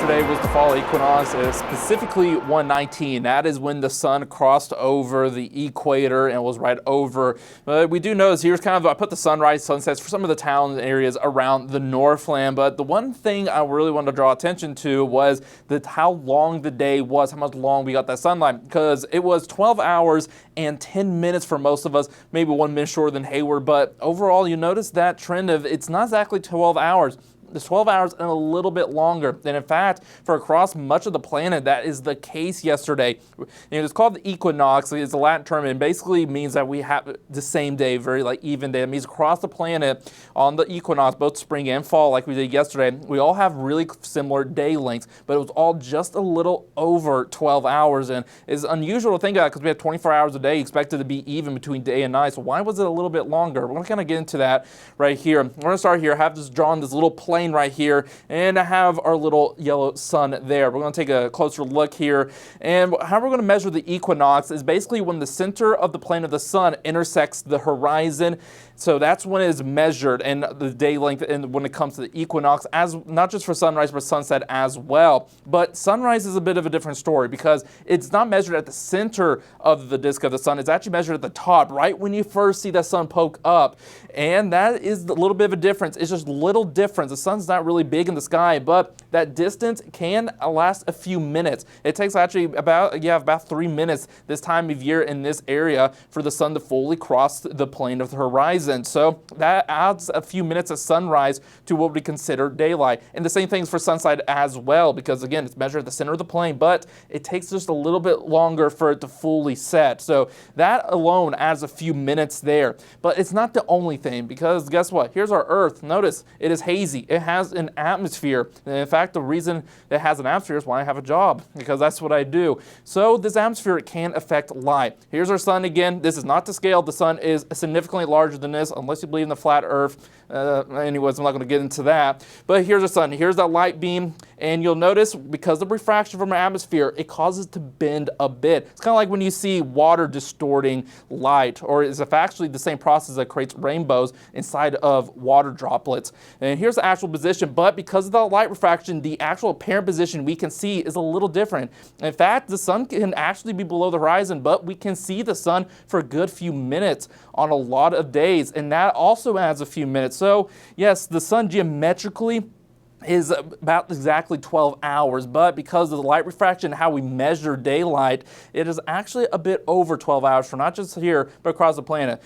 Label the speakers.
Speaker 1: Yesterday was the fall equinox, specifically 119. That is when the sun crossed over the equator and was right over. But we do notice here's kind of, I put the sunrise, sunsets for some of the town areas around the Northland. But the one thing I really wanted to draw attention to was how long the day was, how much long we got that sunlight. Because it was 12 hours and 10 minutes for most of us, maybe 1 minute shorter than Hayward. But overall, you notice that trend of it's not exactly 12 hours. It's 12 hours and a little bit longer. And in fact, for across much of the planet, that is the case yesterday. It's called the equinox. It's a Latin term and basically means that we have the same day, very even day. It means across the planet on the equinox, both spring and fall, like we did yesterday, we all have really similar day lengths, but it was all just a little over 12 hours. And it's unusual to think about because we have 24 hours a day expected to be even between day and night. So why was it a little bit longer? We're going to kind of get into that right here. We're going to start here. I have just drawn this little plane right here, and I have our little yellow sun there. We're going to take a closer look here, and how we're going to measure the equinox is basically when the center of the plane of the sun intersects the horizon. So that's when it is measured, and the day length, and when it comes to the equinox, as not just for sunrise but sunset as well. But sunrise is a bit of a different story because it's not measured at the center of the disk of the sun. It's actually measured at the top, right when you first see the sun poke up, and that is a little bit of a difference. It's just a little difference. The sun's not really big in the sky, but that distance can last a few minutes. It takes actually about 3 minutes this time of year in this area for the sun to fully cross the plane of the horizon. So that adds a few minutes of sunrise to what we consider daylight. And the same thing's for sunset as well, because again, it's measured at the center of the plane, but it takes just a little bit longer for it to fully set. So that alone adds a few minutes there. But it's not the only thing, because guess what? Here's our Earth. Notice it is hazy. It has an atmosphere. And in fact, the reason it has an atmosphere is why I have a job, because that's what I do. So this atmosphere can affect light. Here's our sun again. This is not to scale. The sun is significantly larger than this, unless you believe in the flat Earth. Anyways, I'm not going to get into that. But here's the sun. Here's that light beam. And you'll notice because of refraction from our atmosphere, it causes it to bend a bit. It's kind of like when you see water distorting light, or it's actually the same process that creates rainbows inside of water droplets. And here's the actual position. But because of the light refraction, the actual apparent position we can see is a little different. In fact, the sun can actually be below the horizon, but we can see the sun for a good few minutes on a lot of days. And that also adds a few minutes. So yes, the sun geometrically is about exactly 12 hours, but because of the light refraction, how we measure daylight, it is actually a bit over 12 hours for not just here, but across the planet.